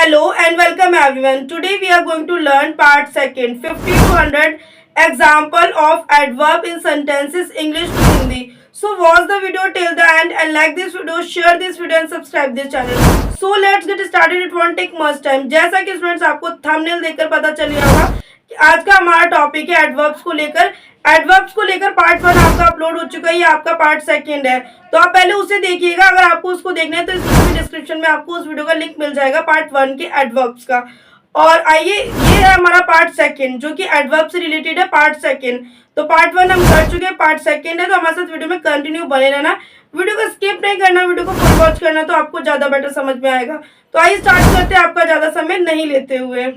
Hello and welcome everyone. Today we are going to learn part second 50 to 100 example of adverb in sentences English to Hindi. So watch the video till the end and like this video, share this video and subscribe this channel. So let's get started. It won't take much time. जैसा कि students आपको thumbnail देखकर पता चल गया होगा कि आज का हमारा टॉपिक है एडवर्ब्स को लेकर। एडवर्ब्स को लेकर पार्ट 1 आपका अपलोड हो चुका है, ये आपका पार्ट सेकंड है, तो आप पहले उसे देखिएगा। अगर आपको उसको देखना है तो इस डिस्क्रिप्शन में आपको उस वीडियो का लिंक मिल जाएगा पार्ट 1 के एडवर्ब्स का। और आइए, ये है हमारा पार्ट सेकंड जो कि एडवर्ब से रिलेटेड है, पार्ट सेकंड। तो पार्ट 1 हम कर चुके हैं, पार्ट सेकंड है, तो हमारे साथ वीडियो में कंटिन्यू बने रहना। वीडियो को स्किप नहीं करना, वीडियो को फुल वॉच करना, तो आपको ज्यादा बेटर समझ में आएगा। तो आइए स्टार्ट करते हैं आपका ज्यादा समय नहीं लेते हुए।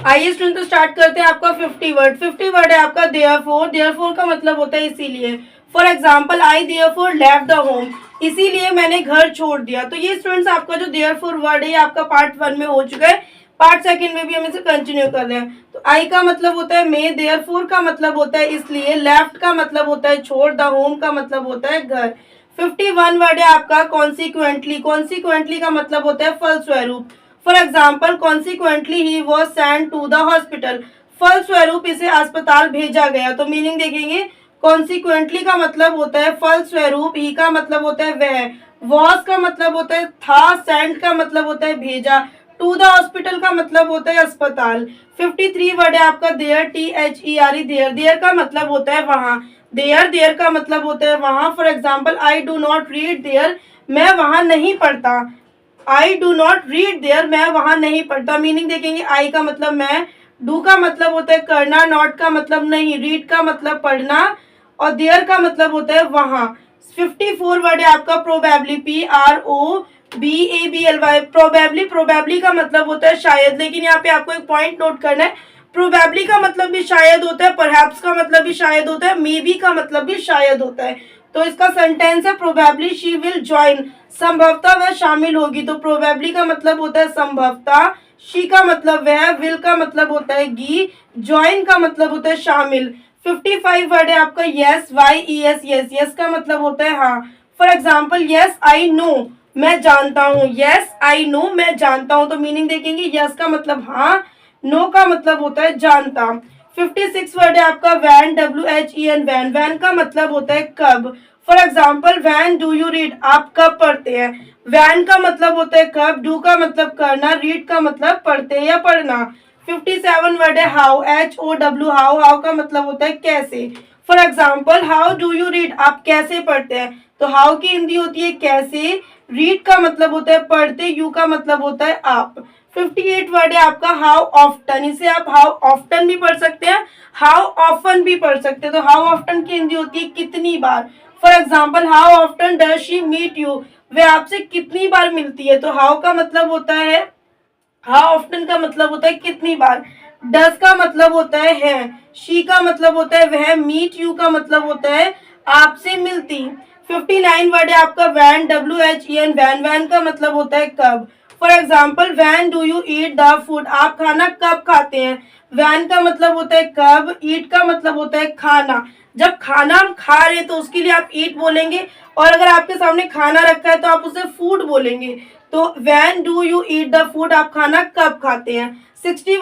आइए स्टूडेंट, तो स्टार्ट करते हैं आपका 50 वर्ड। 50 वर्ड है आपका देयरफॉर। देयरफॉर का मतलब होता है इसीलिए। For example, I therefore left the home, इसीलिए मैंने घर छोड़ दिया। तो ये स्टूडेंट्स आपका जो देयरफॉर वर्ड है ये आपका पार्ट 1 में हो चुका है, पार्ट सेकंड में भी हम इसे कंटिन्यू कर रहे हैं। तो आई का मतलब होता है मैं, देयरफॉर का मतलब होता है इसलिए, लेफ्ट का मतलब होता है छोड़, द होम का मतलब होता है घर। 51 वर्ड है आपका कॉन्सिक्वेंटली। कॉन्सिक्वेंटली का मतलब होता है फलस्वरूप। For example, consequently he was sent to the hospital, फलस्वरूप इसे अस्पताल भेजा गया। तो मीनिंग देखेंगे, कॉन्सिक्वेंटली का मतलब होता है फलस्वरूप, ही का मतलब होता है वह, वॉज का मतलब होता है था, सेंट का मतलब होता है भेजा, टू द हॉस्पिटल का मतलब होता है अस्पताल। 53 वर्ड है आपका देयर, THERE, देयर। देयर का मतलब होता है वहां, देयर। देयर का मतलब होता है वहां। For example, I do not read there, मैं वहां नहीं पढ़ता। I do not read there, मैं वहां नहीं पढ़ता। मीनिंग देखेंगे, आई का मतलब मैं, डू का मतलब होता है करना, नॉट का मतलब नहीं, रीड का मतलब पढ़ना, और देयर का मतलब होता है वहां। 54 वर्ड है आपका प्रोबेबली, PROBABLY, प्रोबेबली। प्रोबेबली का मतलब होता है शायद, लेकिन यहाँ पे आपको एक पॉइंट नोट करना है, प्रोबेबली का मतलब भी शायद होता है, परहैप्स का मतलब भी शायद होता है, मे बी का मतलब भी शायद होता है। तो इसका सेंटेंस है प्रोबेबली शी विल ज्वाइन, संभवतः वह शामिल होगी। तो प्रोबेबली का मतलब होता है संभवतः, शी का मतलब वह, विल का मतलब होता है गी, ज्वाइन का मतलब होता है शामिल। 55 वर्ड है आपका यस, YES, यस। यस का मतलब होता है हाँ। For example, yes I know, मैं जानता हूँ। यस आई नो, मैं जानता हूँ। तो मीनिंग देखेंगे, यस का मतलब हाँ, नो का मतलब होता है जानता। 56 वर्ड है आपका वैन, WHEN, वैन। वैन का मतलब होता है कब। For example, van do you read, आप कब पढ़ते हैं। वैन का मतलब होता है कब, डू का मतलब करना, रीड का मतलब पढ़ते हैं या पढ़ना। 57 वर्ड है हाउ, HOW, हाउ। हाउ का मतलब होता है कैसे। For example, how do you read, आप कैसे पढ़ते हैं। तो हाउ की हिंदी होती है कैसे, रीड का मतलब होता है पढ़ते, यू का मतलब होता है आप। 58 वर्ड है आपका हाउ ऑफ्टन, इसे आप हाउ ऑफ्टन भी पढ़ सकते हैं, हाउ ऑफन भी पढ़ सकते हैं। तो हाउ ऑफ्टन की हिंदी होती है कितनी बार। For example, how often does she meet you, they आपसे कितनी बार मिलती है। तो हाउ का मतलब होता है, हाउ ऑफ्टन का मतलब होता है कितनी बार, डज का मतलब होता है, शी का मतलब होता है वह, मीट यू का मतलब होता है आपसे मिलती। 59 वर्ड है आपका वैन, WHEN, वैन। वैन का मतलब होता है कब। For example, van do you eat the food, आप खाना कब खाते हैं। वैन का मतलब होता है कब, ईट का मतलब होता है खाना। जब खाना हम खा रहे हैं तो उसके लिए आप ईट बोलेंगे, और अगर आपके सामने खाना रखा है तो आप उसे फूड बोलेंगे। तो when do you eat the food, आप खाना कब खाते हैं। 60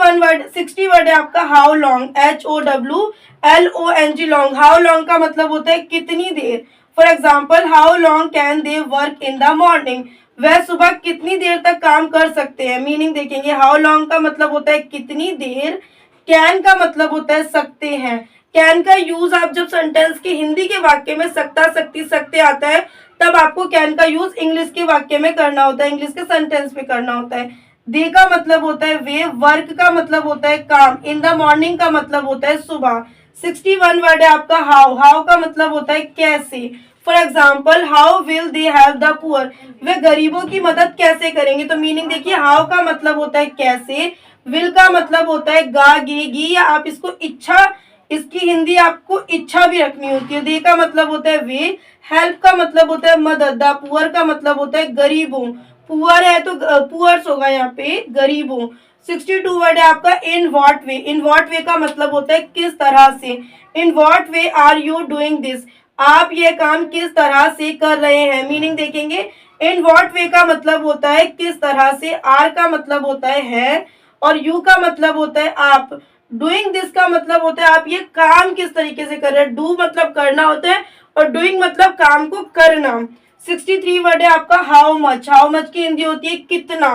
वर्ड है आपका how long, HOWLONG, long. How long का मतलब होता है कितनी देर। For example, how long can they work in the morning, वह सुबह कितनी देर तक काम कर सकते हैं। मीनिंग देखेंगे, हाउ लॉन्ग का मतलब होता है कितनी देर, कैन का मतलब होता है सकते हैं। कैन का यूज आप जब सेंटेंस के हिंदी के वाक्य में सकता, सकती, सकते आता है, तब आपको कैन का यूज इंग्लिश के वाक्य में करना होता है, इंग्लिश के सेंटेंस में करना होता है। दे का मतलब होता है वे, वर्क का मतलब होता है काम, इन द मॉर्निंग का मतलब होता है सुबह। 61 वर्ड है आपका हाउ। हाउ का मतलब होता है कैसे। For example, how will they help the poor, they गरीबों की मदद कैसे करेंगे। तो मीनिंग देखिए, हाउ का मतलब होता है कैसे, विल का मतलब होता है गा, गे, गी, या आप इसको इच्छा, इसकी हिंदी आपको इच्छा भी रखनी होती है। दे का मतलब होता है वे, हेल्प का मतलब होता है मदद, द पुअर का मतलब होता है गरीबों। पुअर है तो पुअर्स होगा यहाँ पे, गरीबों। 62 वर्ड है आपका इन वॉट वे। इन वॉट वे का मतलब होता है किस तरह से। In what way are you doing this, आप ये काम किस तरह से कर रहे हैं। मीनिंग देखेंगे, इन वॉट वे का मतलब होता है किस तरह से, आर का मतलब होता है, और यू का मतलब होता है आप, डूइंग दिस का मतलब होता है आप ये काम किस तरीके से कर रहे हैं, डू मतलब करना होता है और डूइंग मतलब काम को करना। 63 वर्ड है आपका हाउ मच। हाउ मच की हिंदी होती है कितना,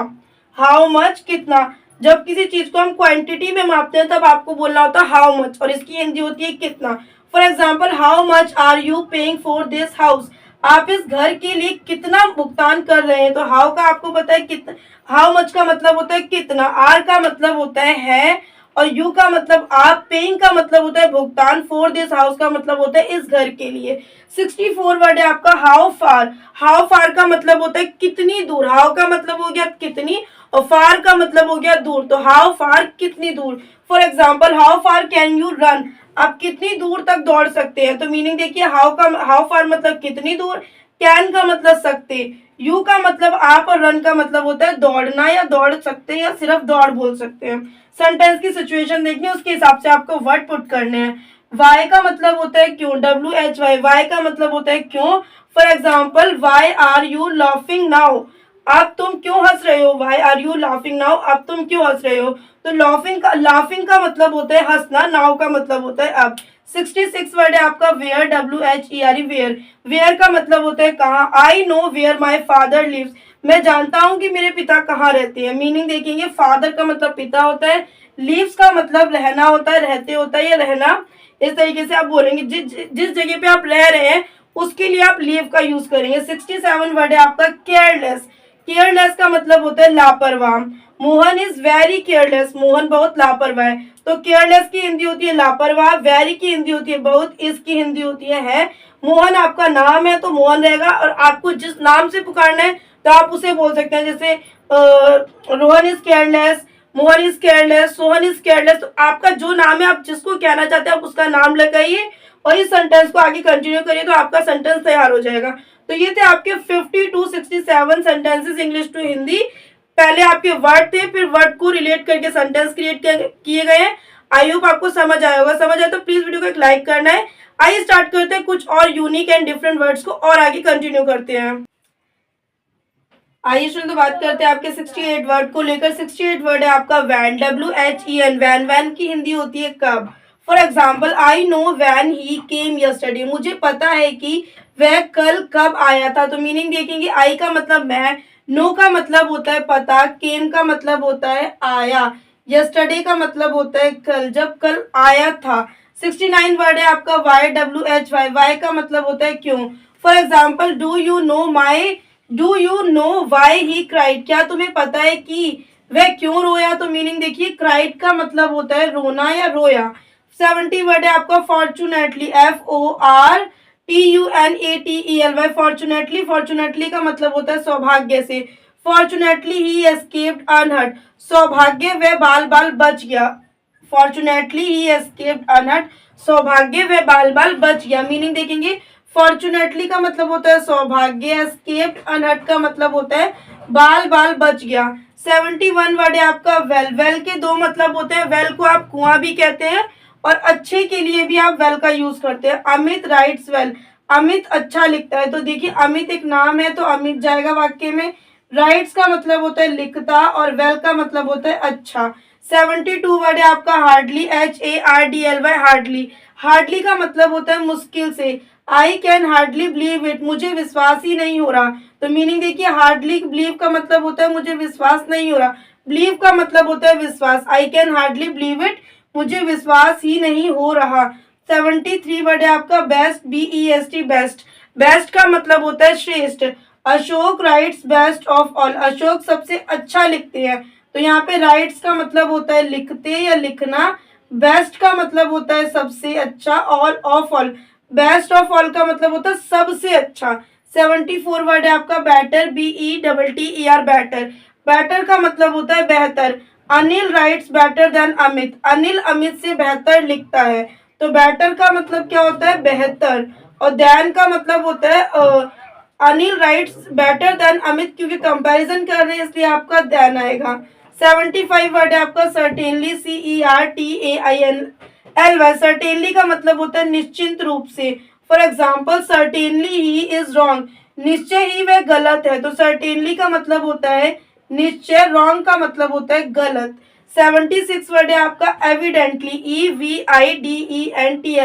हाउ मच कितना। जब किसी चीज को हम क्वांटिटी में मापते हैं तब आपको बोलना होता है हाउ मच, और इसकी हिंदी होती है कितना। For example, how much are you paying for this house, आप इस घर के लिए कितना भुगतान कर रहे हैं। तो हाउ का आपको पता है कितना, हाउ मच का मतलब होता है कितना, आर का मतलब होता है और यू का मतलब आप, पेइंग का मतलब होता है भुगतान, फॉर दिस हाउस का मतलब होता है इस घर के लिए। 64 वर्ड है आपका हाउ फार। हाउ फार का मतलब होता है कितनी दूर, हाउ का मतलब हो गया कितनी और फार का मतलब हो गया दूर, तो हाउ फार कितनी दूर। For example, how far can you run, आप कितनी दूर तक दौड़ सकते हैं। तो मीनिंग देखिए, हाउ फार मतलब कितनी दूर, कैन का मतलब सकते, यू का मतलब आप, और रन का मतलब होता है दौड़ना या दौड़ सकते हैं या सिर्फ दौड़ बोल सकते हैं। सेंटेंस की सिचुएशन देखनी है, उसके हिसाब से आपको वर्ड पुट करने हैं। वाई का मतलब होता है क्यों, WHY, वाई का मतलब होता है क्यों। For example, why are you laughing now, अब तुम क्यों हंस रहे हो, why are you laughing now, अब तुम क्यों हंस रहे हो। तो लाफिंग का मतलब होता है हंसना, नाउ का मतलब होता है अब। 66 वर्ड है आपका वेयर, WHERE, वेयर। वेयर का मतलब होता है कहाँ, I know where my father lives, मैं जानता हूँ कि मेरे पिता कहाँ रहते हैं। मीनिंग देखेंगे, फादर का मतलब पिता होता है, लिव्स का मतलब रहना होता है, रहते होता है या रहना। इस तरीके से आप बोलेंगे जिस जगह पे आप रह रहे हैं उसके लिए आप लीव का यूज करेंगे। 67 वर्ड है आपका केयरलेस। केयरलेस का मतलब होता है लापरवाह। Mohan is very careless, Mohan बहुत लापरवाह है। तो केयरलेस की हिंदी होती है लापरवाह, वेरी की हिंदी होती है बहुत, इसकी हिंदी होती है। मोहन आपका नाम है तो मोहन रहेगा, और आपको जिस नाम से पुकारना है तो आप उसे बोल सकते हैं, जैसे Rohan is careless, Mohan is careless, Sohan is careless. तो आपका जो नाम है, आप जिसको कहना चाहते हैं आप उसका नाम लगाइए और इस सेंटेंस को आगे कंटिन्यू करिए तो आपका सेंटेंस तैयार हो जाएगा। तो ये थे आपके 50 to 67 sentences English to Hindi. पहले आपके वर्ड थे, फिर वर्ड को रिलेट करके सेंटेंस क्रिएट किए गए हैं। आई होप आपको समझ आया होगा। समझ आए तो प्लीज वीडियो को एक लाइक करना है। आइए स्टार्ट करते हैं कुछ और यूनिक एंड डिफरेंट वर्ड्स को और आगे कंटिन्यू करते हैं। आइए शुरू तो बात करते हैं आपके 68 वर्ड को लेकर। 68 वर्ड है आपका वैन, WHEN, वैन। वैन की हिंदी होती है कब। For example, I know when he came yesterday, मुझे पता है कि वह कल कब आया था। तो मीनिंग देखेंगे, आई का मतलब मैं, नो का मतलब होता है पता, केम का मतलब होता है आया, यस्टरडे का मतलब होता है कल, जब कल आया था। 69 वर्ड है आपका वाई, WHY, वाई का मतलब होता है क्यों। For example, do you know why he cried, क्या तुम्हें पता है कि वह क्यों रोया। तो मीनिंग देखिए, क्राइड का मतलब होता है रोना या रोया। 70 वर्ड है आपका फॉर्चुनेटली, FORTUNATELY, फॉर्चुनेटली। फॉर्चुनेटली का मतलब होता है सौभाग्य से। फॉर्चुनेटली ही एस्केप्ड अनहर्ट, सौभाग्य वह बाल बाल बच गया। फॉर्चुनेटली ही एस्केप्ड अनहर्ट, सौभाग्य वह बाल बाल बच गया। मीनिंग देखेंगे, फॉर्चुनेटली का मतलब होता है सौभाग्य, एस्केप्ड अनहर्ट का मतलब होता है बाल बाल बच गया। 71 वर्ड है आपका वेल। वेल के दो मतलब होते हैं, वेल को आप कुआं भी कहते हैं और अच्छे के लिए भी आप वेल का यूज करते हैं। अमित राइट्स वेल, अमित अच्छा लिखता है। तो देखिए, अमित एक नाम है तो अमित जाएगा वाक्य में। राइट्स का मतलब होता है लिखता और वेल का मतलब होता है अच्छा। 72 वर्ड है आपका हार्डली, HARDLY, हार्डली। हार्डली का मतलब होता है मुश्किल से। I can hardly believe it, मुझे विश्वास ही नहीं हो रहा। तो मीनिंग देखिए, हार्डली बिलीव का मतलब होता है मुझे विश्वास नहीं हो रहा, बिलीव का मतलब होता है विश्वास। I can hardly believe it, मुझे विश्वास ही नहीं हो रहा। 73 वर्ड है आपका बेस्ट, BEST, बेस्ट। बेस्ट का मतलब होता है श्रेष्ठ। Ashok rights best of all, Ashok सबसे अच्छा लिखते हैं। तो यहाँ पे राइट्स का मतलब होता है लिखते या लिखना, बेस्ट का मतलब होता है सबसे अच्छा, all of all, best of all का मतलब होता है सबसे अच्छा। 74 वर्ड है आपका बेटर, BETTER, बेटर। बेटर का मतलब होता है बेहतर। Anil rights better than Amit, Anil Amit से बेहतर लिखता है। तो बेटर का मतलब क्या होता है बेहतर, और देन का मतलब होता है Anil rights better than Amit, क्योंकि कंपैरिजन कर रहे हैं इसलिए आपका देन आएगा। 75 वर्ड है आपका सर्टेनली, CERTAINLY, सर्टेनली का मतलब होता है निश्चिंत रूप से। For example, certainly he is wrong, निश्चय ही वह गलत है, तो सर्टेनली का मतलब होता है निश्चय, रॉन्ग का मतलब होता है गलत। 76 वर्ड है आपका एविडेंटली, EVIDENTLY।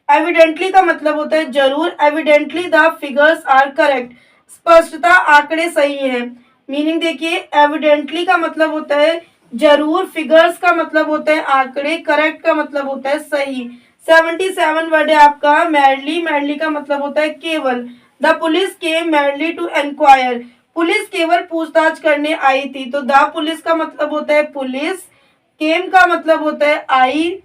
एविडेंटली का मतलब होता है जरूर, evidently the figures are correct, स्पष्टता आंकड़े सही हैं। मीनिंग देखिए, एविडेंटली का मतलब होता है जरूर, फिगर्स का मतलब होता है आंकड़े, करेक्ट का मतलब होता है सही। 77 वर्ड है आपका मैडली, मैडली का मतलब होता है केवल। The police came madly to inquire, police केवल पूछताछ करने आई थी, तो द पुलिस का मतलब होता है पुलिस, केम का मतलब होता है आई,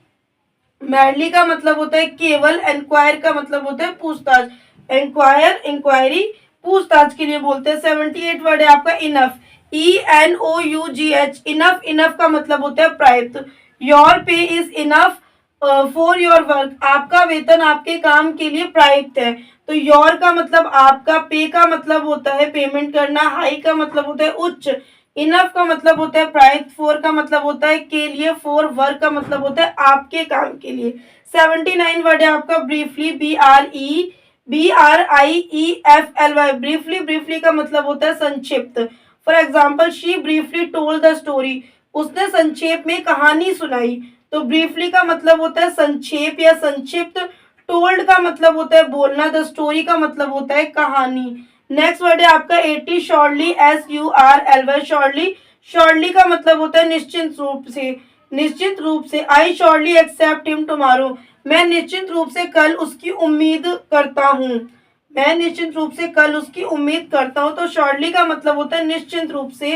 मैडली का मतलब होता है केवल, इंक्वायर का मतलब होता है पूछताछ, इंक्वायर इंक्वायरी पूछताछ के लिए बोलते हैं। 78 वर्ड है आपका इनफ, ENOUGH, इनफ, इनफ का मतलब होता है पर्याप्त। योर पे is enough for your work, आपका वेतन आपके काम के लिए पर्याप्त है, तो योर का मतलब आपका, पे का मतलब होता है पेमेंट करना, हाई का मतलब होता है उच्च, इनफ का मतलब होता है पर्याप्त, फॉर का मतलब होता है के लिए, फॉर वर्क का मतलब होता है आपके काम के लिए। 79 वर्ड है आपका ब्रीफली, BRIEFLY, ब्रीफली, ब्रीफली का मतलब होता है संक्षिप्त। For example she briefly told the story, उसने संक्षेप में कहानी सुनाई, तो ब्रीफली का मतलब होता है संक्षेप या संक्षिप्त, टोल्ड का मतलब होता है बोलना, द स्टोरी का मतलब होता है कहानी। नेक्स्ट वर्ड है आपका 80 शॉर्टली, SURLY, शॉर्टली, शॉर्टली का मतलब होता है निश्चित रूप से, निश्चित रूप से। आई शॉर्टली एक्सेप्ट हिम टुमारो, मैं निश्चित रूप से कल उसकी उम्मीद करता हूँ, मैं निश्चित रूप से कल उसकी उम्मीद करता हूँ, तो शॉर्टली का मतलब होता है निश्चित रूप से,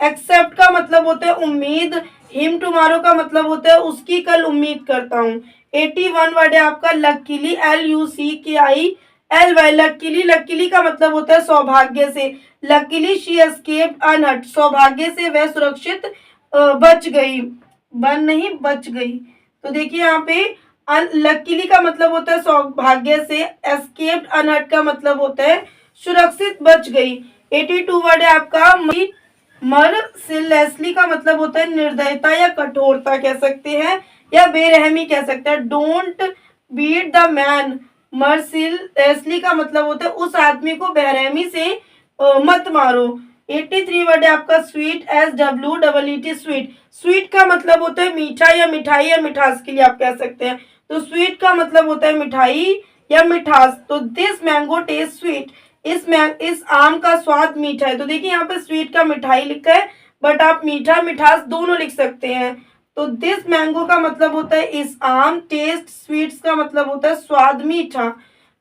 एक्सेप्ट का मतलब होता है उम्मीद, हिम टुमारो का मतलब होता है उसकी कल उम्मीद करता हूँ। 81 वर्ड है आपका लकीली, LUCKILY, लकीली, लकीली का मतलब होता है सौभाग्य से, लकीली शी एस्केप्ड अनहर्ट, सौभाग्य से वह सुरक्षित बच गई, बन नहीं बच गई, तो देखिए यहाँ पे लकीली का मतलब होता है सौभाग्य से, एस्केप्ड अनहर्ट का मतलब होता है सुरक्षित बच गई। 82 वर्ड है आपका मर्सिलेसली का मतलब होता है निर्दयता या कठोरता कह सकते हैं, या बेरहमी कह सकते हैं। डोंट बीट द मैन, मर्सिलेसली का मतलब होता है उस आदमी को बेरहमी से मत मारो। 83 वर्ड है आपका स्वीट, SWEET, स्वीट, स्वीट का मतलब होता है मीठा या मिठाई या मिठास के लिए आप कह सकते हैं, तो स्वीट का मतलब होता है मिठाई या मिठास, तो दिस मैंगो टेस्ट स्वीट, इस आम का स्वाद मीठा है, तो देखिए यहाँ पे स्वीट का मिठाई लिखा है, बट आप मीठा मिठास दोनों लिख सकते हैं, तो दिस मैंगो का मतलब होता है इस आम, टेस्ट स्वीट्स का मतलब होता है स्वाद मीठा।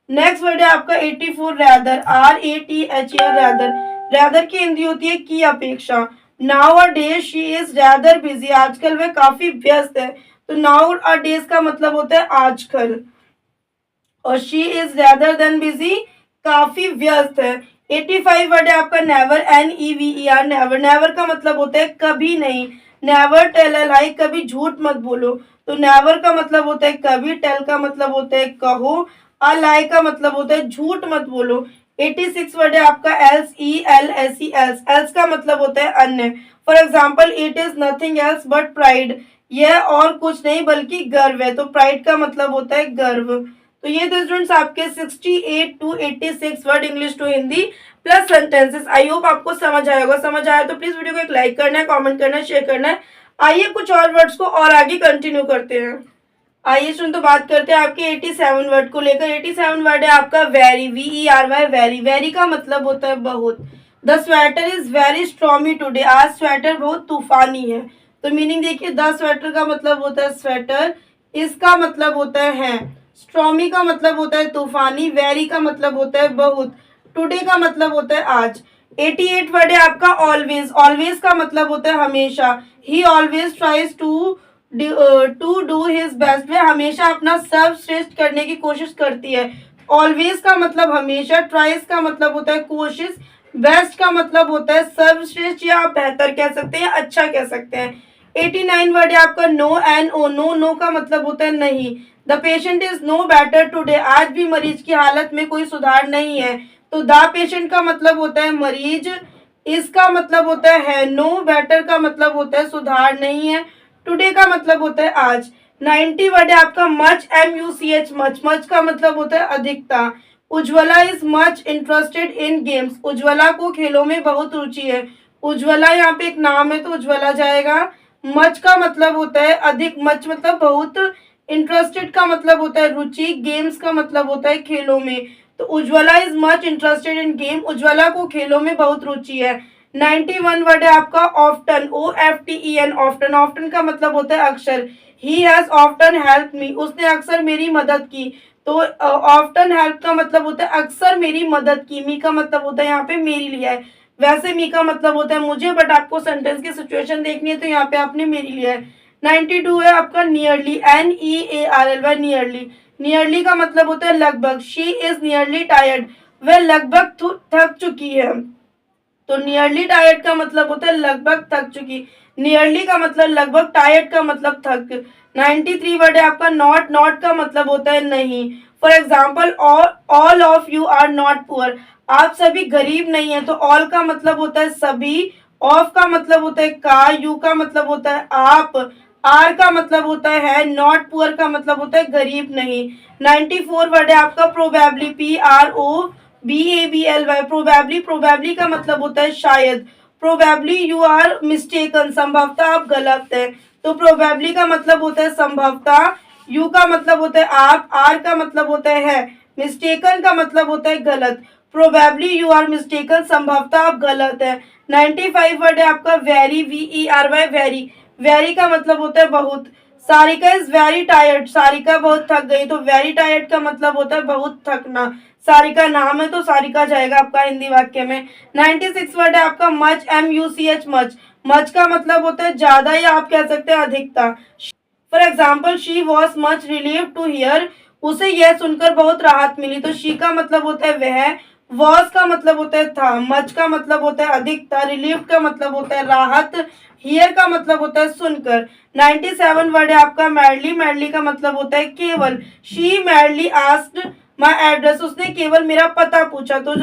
नेक्स्ट वर्ड है आपका 84 रैदर, RATHER, रैदर, रैदर की हिंदी होती है की अपेक्षा। Now a days she is rather busy, आजकल वह काफी व्यस्त है, तो नाउ अ डेज का मतलब होता है आजकल, और she is rather than busy, काफी व्यस्त है। 85 वर्ड है आपका नेवर, NEVER, नेवर, नेवर का मतलब होता है कभी नहीं, नेवर टेल अ लाई, कभी झूठ मत बोलो, तो नेवर का मतलब होता है कभी, टेल का मतलब होता है कहो, अ लाई का मतलब होता है झूठ मत बोलो। 86 वर्ड है आपका ELSE, एल्स, एल्स का मतलब होता है अन्य। For example it is nothing else but pride, यह और कुछ नहीं बल्कि गर्व है, तो प्राइड का मतलब होता है गर्व। तो ये थे स्टूडेंट्स आपके 68 to 86 word English to Hindi plus sentences. I hope आपको समझ आया होगा, समझ आया तो प्लीज वीडियो को एक लाइक करना है, कमेंट करना है, शेयर करना है। आइए कुछ और वर्ड्स को और आगे कंटिन्यू करते हैं। आइए सुन तो बात करते हैं आपके 87 वर्ड को लेकर। 87 वर्ड है आपका वेरी, VERY, वेरी, वेरी का मतलब होता है बहुत। The sweater is very stormy today, आज स्वेटर बहुत तूफानी है, तो मीनिंग देखिए, द स्वेटर का मतलब होता है स्वेटर, इसका मतलब होता है, स्ट्रॉमी का मतलब होता है तूफानी, वेरी का मतलब होता है बहुत, टुडे का मतलब होता है आज। 88 वर्ड है आपका ऑलवेज, ऑलवेज का मतलब होता है हमेशा। He always tries to do his best, वह हमेशा अपना सर्वश्रेष्ठ करने की कोशिश करती है। ऑलवेज का मतलब हमेशा, ट्राइज का मतलब होता है कोशिश, बेस्ट का मतलब होता है सर्वश्रेष्ठ या आप बेहतर कह सकते हैं, अच्छा कह सकते हैं। 89 वर्ड है आपका नो, NO, नो, नो का मतलब होता है नहीं। The patient is no better today, आज भी मरीज की हालत में कोई सुधार नहीं है, तो द पेशेंट का मतलब होता है मरीज, इसका मतलब होता है नो, बेटर का मतलब होता है सुधार नहीं है, टुडे का मतलब होता है आज। 90 वर्ड है आपका मच, MUCH, मच, मच का मतलब होता है अधिकता, Ujjwala is much interested in games, Ujjwala को खेलों में बहुत रुचि है। उज्ज्वला यहाँ पे एक नाम है तो उज्ज्वला जाएगा। मच का मतलब होता है अधिक, मच मतलब बहुत, इंटरेस्टेड का मतलब होता है रुचि, गेम्स का मतलब होता है खेलों में। तो Ujjwala is much interested in game, Ujjwala को खेलों में बहुत रुचि है। 91 वर्ड है आपका ऑफ्टन, OFTEN, ऑफ्टन, ऑफ्टन का मतलब होता है अक्सर। He has often help me, उसने अक्सर मेरी मदद की। तो ऑफ्टन हेल्प का मतलब होता है अक्सर मेरी मदद की। मी का मतलब होता है यहाँ पे मेरी लिया है, वैसे मी का मतलब होता है मुझे, बट आपको सेंटेंस की सिचुएशन देखनी है तो यहाँ पे आपने मेरी लिया है। 92 है आपका नियरली, NEARLY, नियरली, नियरली का मतलब होता है लगभग। शी इज नियरली टायर्ड, वह लगभग थक चुकी है। तो नियरली टायर्ड का मतलब होता है लगभग थक चुकी, नियरली का मतलब लगभग, टायर्ड का मतलब थक। 93 वर्ड है आपका नॉट, नॉट का मतलब होता है नहीं। For example all of you are not poor, आप सभी गरीब नहीं है। तो ऑल का मतलब होता है सभी, ऑफ का मतलब होता है का, यू का मतलब होता है आप, आर का मतलब होता है नॉट, पुअर का मतलब होता है गरीब नहीं। 94 वर्ड है आपका प्रोबेबली, PROBABLY, प्रोबेबली, प्रोबेबली का मतलब होता है शायद। प्रोबेबली यू आर मिस्टेकन, संभवतः आप गलत है। तो प्रोबेबली का मतलब होता है संभवतः, यू का मतलब होता है आप, आर का मतलब होता है, मिस्टेकन का मतलब होता है गलत। प्रोबेबली यू आर मिस्टेकन, संभवतः आप गलत है। 95 वर्ड है आपका वेरी, VERY, वेरी, वेरी का मतलब होता है बहुत। Sarika is very tired, Sarika बहुत थक गई। तो वेरी टायर्ड का मतलब होता है बहुत थकना। सारिका नाम है तो सारिका जाएगा आपका हिंदी वाक्य में। 96 वर्ड है आपका मच, MUCH, मच, मच का मतलब होता है ज्यादा या आप कह सकते हैं अधिकता। For example she was much relieve to hear, उसे यह सुनकर बहुत राहत मिली। तो शी का मतलब होता है वह, वॉज का मतलब होता है था, मच का मतलब होता है अधिकता, रिलीव का मतलब होता है राहत, हियर का मतलब होता है सुनकर। 97 वर्ड है आपका मैडली, मैडली का मतलब होता है केवल। She madly asked my address, उसने केवल मेरा पता पूछा। तो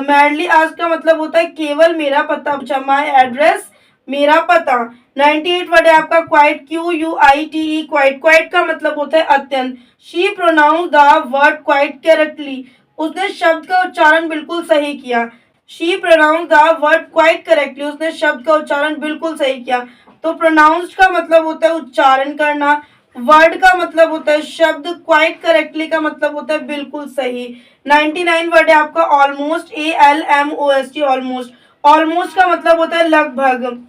मैडली आस्क्ड का मतलब होता है केवल मेरा पता पूछा, माई एड्रेस मेरा पता। 98 वर्ड है आपका क्वाइट, QUITE, क्वाइट, क्वाइट का मतलब होता है अत्यंत। She pronounce the word quite correctly, उसने शब्द का उच्चारण बिल्कुल सही किया। She pronounce the word quite correctly, उसने शब्द का उच्चारण बिल्कुल सही किया। तो प्रोनाउंस्ड का मतलब होता है उच्चारण करना, वर्ड का मतलब होता है शब्द, क्वाइट करेक्टली का मतलब होता है बिल्कुल सही। 99 वर्ड है आपका ऑलमोस्ट, ALMOST, ऑलमोस्ट, ऑलमोस्ट का मतलब होता है लगभग।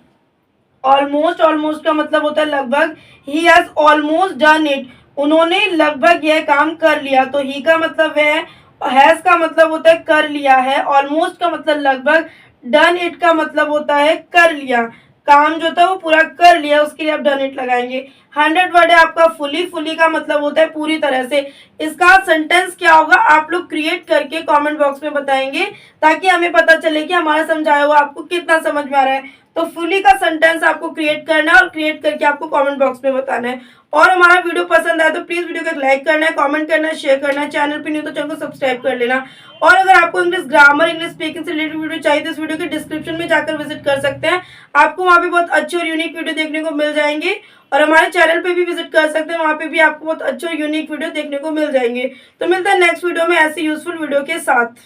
ऑलमोस्ट, ऑलमोस्ट का मतलब होता है लगभग। He has almost done it, उन्होंने लगभग यह काम कर लिया। तो ही का मतलब है, हैज का मतलब होता है कर लिया है, ऑलमोस्ट का मतलब लगभग, डन इट का मतलब होता है कर लिया, काम जो था वो पूरा कर लिया, उसके लिए आप डन इट लगाएंगे। 100 वर्ड है आपका फुली, फुली का मतलब होता है पूरी तरह से। इसका सेंटेंस क्या होगा आप लोग क्रिएट करके कमेंट बॉक्स में बताएंगे, ताकि हमें पता चले कि हमारा समझाया हुआ आपको कितना समझ में आ रहा है। तो फुली का सेंटेंस आपको क्रिएट करना है और क्रिएट करके आपको कमेंट बॉक्स में बताना है। और हमारा वीडियो पसंद आए तो प्लीज वीडियो को लाइक करना है, कमेंट करना है, शेयर करना है। चैनल पे न्यू तो चैनल को सब्सक्राइब कर लेना। और अगर आपको इंग्लिश ग्रामर, इंग्लिश स्पीकिंग से रिलेटेड वीडियो चाहिए तो इस वीडियो के डिस्क्रिप्शन में जाकर विजिट कर सकते हैं। आपको वहाँ पे बहुत अच्छे और यूनिक वीडियो देखने को मिल जाएंगे। और हमारे चैनल पे भी विजिट कर सकते हैं, वहाँ पे भी आपको बहुत अच्छे और यूनिक वीडियो देखने को मिल जाएंगे। तो मिलता है नेक्स्ट वीडियो में ऐसे यूजफुल वीडियो के साथ।